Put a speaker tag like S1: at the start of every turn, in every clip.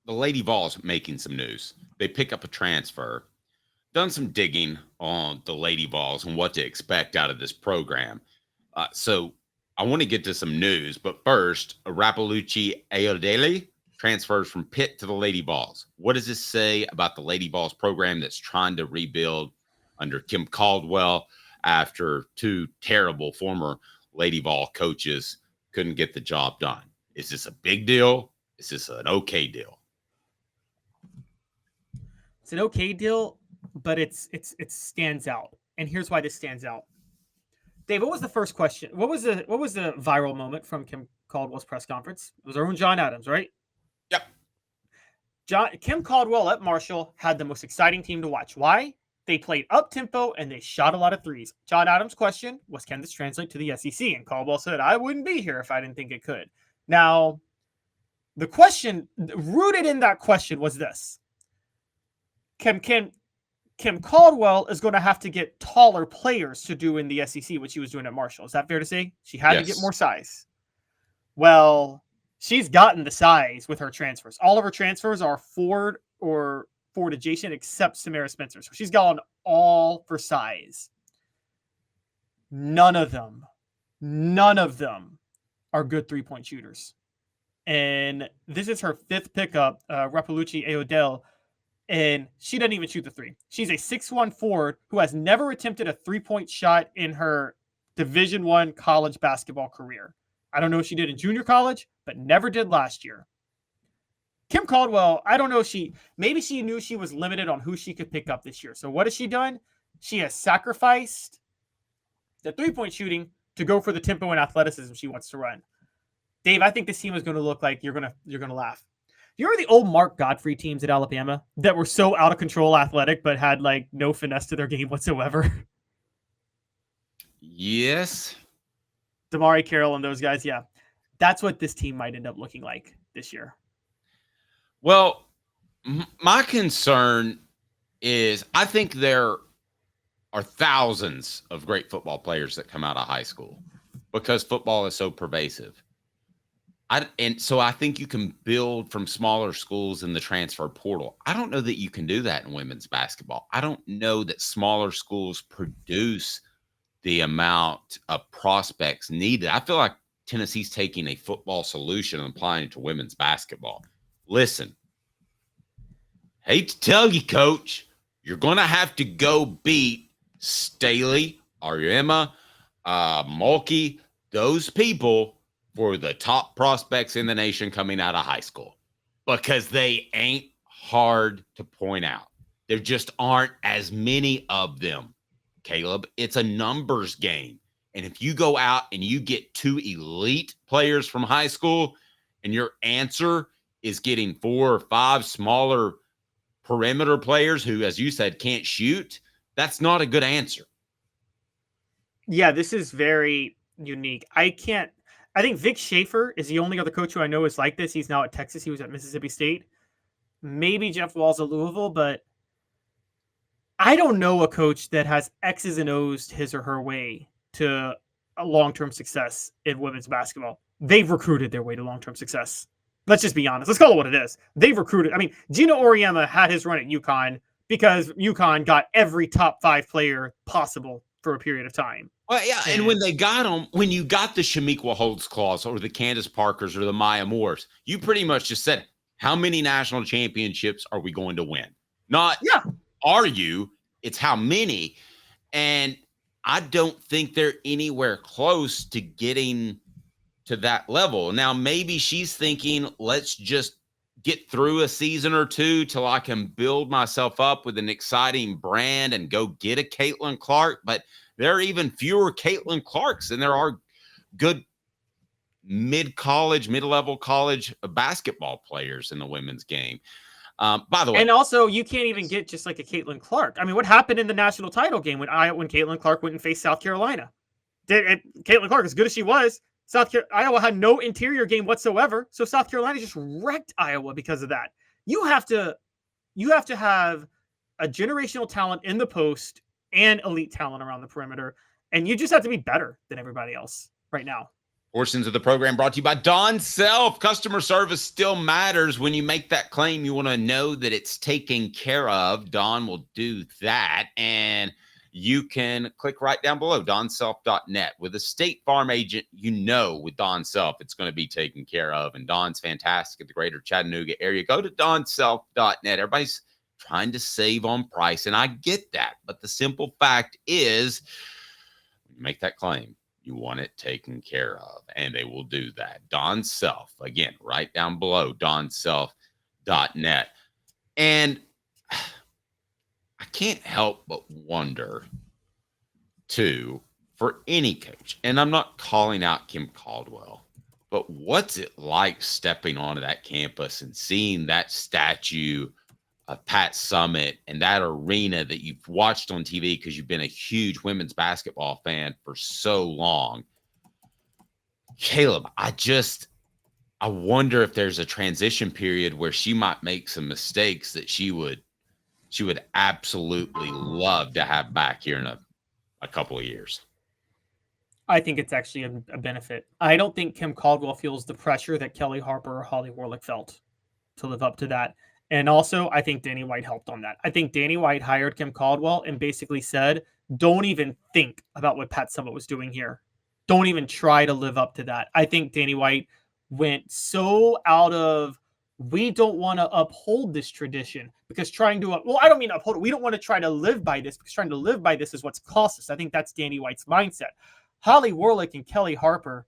S1: the Lady Vols making some news. They pick up a transfer. Done some digging on the Lady Vols and what to expect out of this program. So I want to get to some news, but first, Rapuluchi Ayodele transfers from Pitt to the Lady Vols. What does this say about the Lady Vols program that's trying to rebuild under Kim Caldwell after two terrible former Lady Vol coaches couldn't get the job done? Is this a big deal? Is this an okay deal?
S2: It's an okay deal, but it stands out. And here's why this stands out. Dave, what was the first question? What was the viral moment from Kim Caldwell's press conference? It was our own John Adams, right?
S1: Yep.
S2: Kim Caldwell at Marshall had the most exciting team to watch. Why? They played up tempo and they shot a lot of threes. John Adams' question was, can this translate to the SEC? And Caldwell said, I wouldn't be here if I didn't think it could. Now, the question rooted in that question was this. Kim Caldwell is going to have to get taller players to do in the SEC, which she was doing at Marshall. Is that fair to say? She had to get more size. Well, she's gotten the size with her transfers. All of her transfers are Ford or Ford adjacent, except Samara Spencer. So she's gone all for size. None of them are good three-point shooters. And this is her fifth pickup, Rapuluchi Ayodele, and she doesn't even shoot the three. She's a 6'1" forward who has never attempted a three-point shot in her Division I college basketball career. I don't know if she did in junior college, but never did last year. Kim Caldwell, I don't know if maybe she knew she was limited on who she could pick up this year. So what has she done? She has sacrificed the three-point shooting to go for the tempo and athleticism she wants to run. Dave, I think this team is going to look like you're going to laugh. You remember the old Mark Godfrey teams at Alabama that were so out of control athletic, but had like no finesse to their game whatsoever?
S1: Yes.
S2: Damari Carroll and those guys. Yeah. That's what this team might end up looking like this year.
S1: Well, my concern is I think there are thousands of great football players that come out of high school because football is so pervasive. And so I think you can build from smaller schools in the transfer portal. I don't know that you can do that in women's basketball. I don't know that smaller schools produce the amount of prospects needed. I feel like Tennessee's taking a football solution and applying it to women's basketball. Listen, hate to tell you, Coach, you're going to have to go beat Staley, Ariema, Mulkey, those people for the top prospects in the nation coming out of high school because they ain't hard to point out. There just aren't as many of them, Caleb. It's a numbers game. And if you go out and you get two elite players from high school and your answer is getting 4 or 5 smaller perimeter players who, as you said, can't shoot, that's not a good answer.
S2: Yeah, this is very unique. I think Vic Schaefer is the only other coach who I know is like this. He's now at Texas. He was at Mississippi State. Maybe Jeff Walls at Louisville, but I don't know a coach that has X's and O's his or her way to a long-term success in women's basketball. They've recruited their way to long-term success. Let's just be honest. Let's call it what it is. They've recruited. I mean, Gino Auriemma had his run at UConn because UConn got every top 5 player possible for a period of time.
S1: Well, yeah, and when they got them, when you got the Shamiqua Holtz-Claws or the Candace Parkers or the Maya Moores, you pretty much just said, how many national championships are we going to win? Not are you, it's how many. And I don't think they're anywhere close to getting to that level. Now, maybe she's thinking, let's just get through a season or two till I can build myself up with an exciting brand and go get a Caitlin Clark. But there are even fewer Caitlin Clarks than there are good mid-college, mid-level college basketball players in the women's game. By the way,
S2: and also you can't even get just like a Caitlin Clark. I mean, what happened in the national title game when Caitlin Clark went and faced South Carolina? Caitlin Clark, as good as she was, Iowa had no interior game whatsoever, so South Carolina just wrecked Iowa because of that. You have to have a generational talent in the post and elite talent around the perimeter, and you just have to be better than everybody else right now.
S1: Portions of the program brought to you by Dawn Self. Customer service still matters. When you make that claim, you want to know that it's taken care of. Dawn will do that. And you can click right down below, dawnself.net. With a State Farm agent, with Dawn Self, it's going to be taken care of. And Dawn's fantastic at the greater Chattanooga area. Go to dawnself.net. Everybody's trying to save on price, and I get that. But the simple fact is, when you make that claim, you want it taken care of, and they will do that. Dawn Self, again, right down below, dawnself.net. And I can't help but wonder, too, for any coach, and I'm not calling out Kim Caldwell, but what's it like stepping onto that campus and seeing that statue of Pat Summitt and that arena that you've watched on TV because you've been a huge women's basketball fan for so long? Caleb, I wonder if there's a transition period where she might make some mistakes that she would absolutely love to have back here in a couple of years.
S2: I think it's actually a benefit. I don't think Kim Caldwell feels the pressure that Kelly Harper or Holly Warlick felt to live up to that. And also, I think Danny White helped on that. I think Danny White hired Kim Caldwell and basically said, don't even think about what Pat Summitt was doing here. Don't even try to live up to that. I think Danny White went so out of, we don't want to uphold this tradition because I don't mean uphold it. We don't want to try to live by this because trying to live by this is what's cost us. I think that's Danny White's mindset. Holly Warlick and Kelly Harper,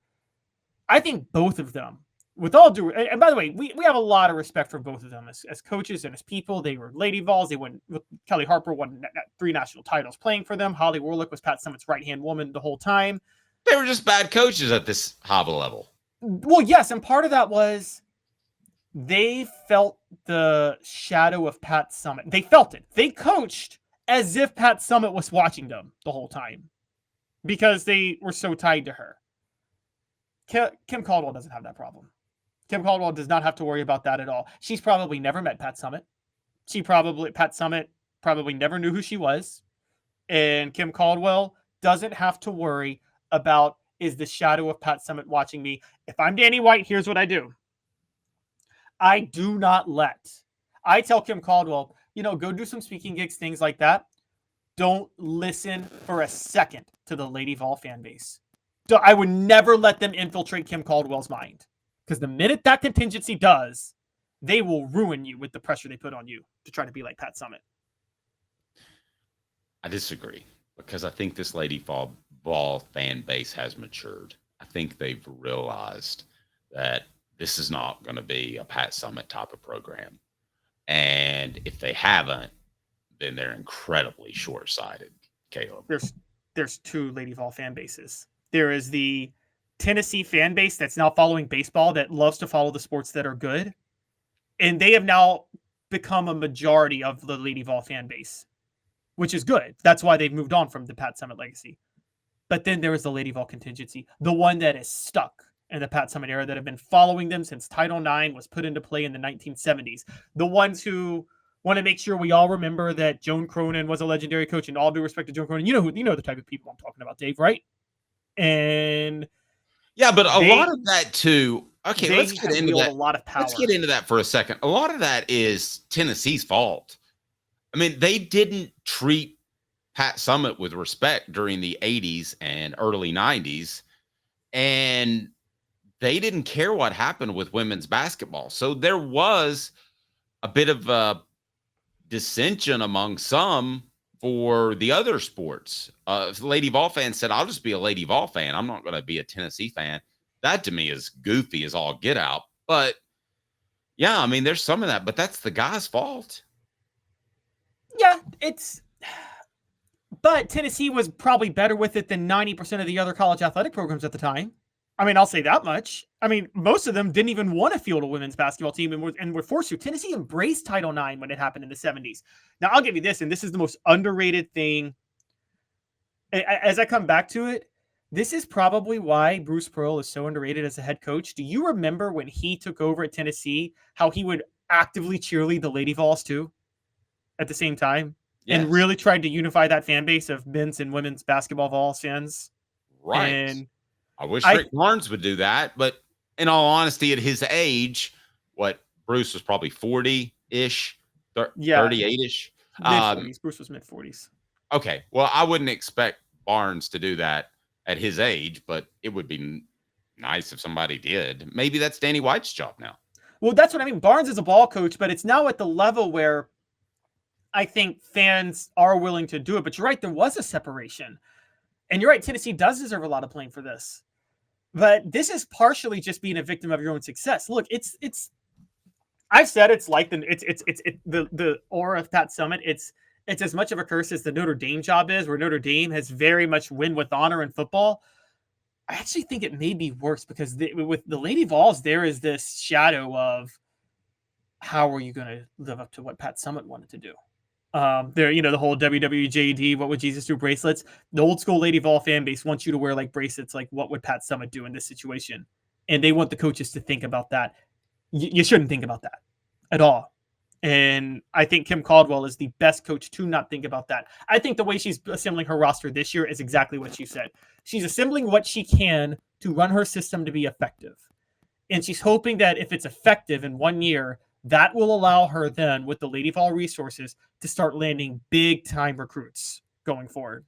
S2: I think both of them, with all due, and by the way, we have a lot of respect for both of them as coaches and as people. They were Lady Vols. They won. Kelly Harper won 3 national titles playing for them. Holly Warlick was Pat Summitt's right-hand woman the whole time.
S1: They were just bad coaches at this hobble level.
S2: Well, yes, and part of that was they felt the shadow of Pat Summitt. They felt it. They coached as if Pat Summitt was watching them the whole time because they were so tied to her. Kim Caldwell doesn't have that problem. Kim Caldwell does not have to worry about that at all. She's probably never met Pat Summitt. Pat Summitt probably never knew who she was. And Kim Caldwell doesn't have to worry about, is the shadow of Pat Summitt watching me? If I'm Danny White, here's what I do. I tell Kim Caldwell, go do some speaking gigs, things like that. Don't listen for a second to the Lady Vol fan base. I would never let them infiltrate Kim Caldwell's mind. Because the minute that contingency does, they will ruin you with the pressure they put on you to try to be like Pat Summitt.
S1: I disagree because I think this Lady Vol fan base has matured. I think they've realized that this is not going to be a Pat Summitt type of program. And if they haven't, then they're incredibly short-sighted, Caleb.
S2: There's 2 Lady Vol fan bases. There is the Tennessee fan base that's now following baseball that loves to follow the sports that are good. And they have now become a majority of the Lady Vol fan base, which is good. That's why they've moved on from the Pat Summitt legacy. But then there is the Lady Vol contingency, the one that is stuck in the Pat Summitt era that have been following them since Title IX was put into play in the 1970s. The ones who want to make sure we all remember that Joan Cronin was a legendary coach, and all due respect to Joan Cronin. You know the type of people I'm talking about, Dave, right? And
S1: yeah, but a lot of that too. Okay, let's get into that.
S2: A lot of power.
S1: Let's get into that for a second. A lot of that is Tennessee's fault. I mean, they didn't treat Pat Summitt with respect during the 80s and early 90s, and they didn't care what happened with women's basketball. So there was a bit of a dissension among some for the other sports. If the Lady Vol fan said, I'll just be a Lady Vol fan, I'm not going to be a Tennessee fan. That to me is goofy as all get out. But yeah, I mean, there's some of that, but that's the guy's fault.
S2: Yeah, but Tennessee was probably better with it than 90% of the other college athletic programs at the time. I mean, I'll say that much. I mean, most of them didn't even want to field a women's basketball team and were forced to. Tennessee embraced Title IX when it happened in the 70s. Now, I'll give you this, and this is the most underrated thing. As I come back to it, this is probably why Bruce Pearl is so underrated as a head coach. Do you remember when he took over at Tennessee, how he would actively cheerlead the Lady Vols too at the same time? Yes. And really tried to unify that fan base of men's and women's basketball Vols fans?
S1: Right.
S2: And
S1: I wish Rick Barnes would do that, but in all honesty, at his age, Bruce was probably 40-ish, 38-ish.
S2: Mid-40s. Bruce was mid-40s.
S1: Okay. Well, I wouldn't expect Barnes to do that at his age, but it would be nice if somebody did. Maybe that's Danny White's job now.
S2: Well, that's what I mean. Barnes is a ball coach, but it's now at the level where I think fans are willing to do it. But you're right, there was a separation. And you're right, Tennessee does deserve a lot of blame for this. But this is partially just being a victim of your own success. Look, it's I've said it's like the aura of Pat Summitt. It's as much of a curse as the Notre Dame job is, where Notre Dame has very much win with honor in football. I actually think it may be worse because with the Lady Vols, there is this shadow of how are you going to live up to what Pat Summitt wanted to do? The whole WWJD, what would Jesus do bracelets? The old school Lady Vol fan base wants you to wear like bracelets, like what would Pat Summitt do in this situation? And they want the coaches to think about that. You shouldn't think about that at all. And I think Kim Caldwell is the best coach to not think about that. I think the way she's assembling her roster this year is exactly what you said. She's assembling what she can to run her system to be effective. And she's hoping that if it's effective in 1 year, that will allow her then, with the Lady Vol resources, to start landing big-time recruits going forward.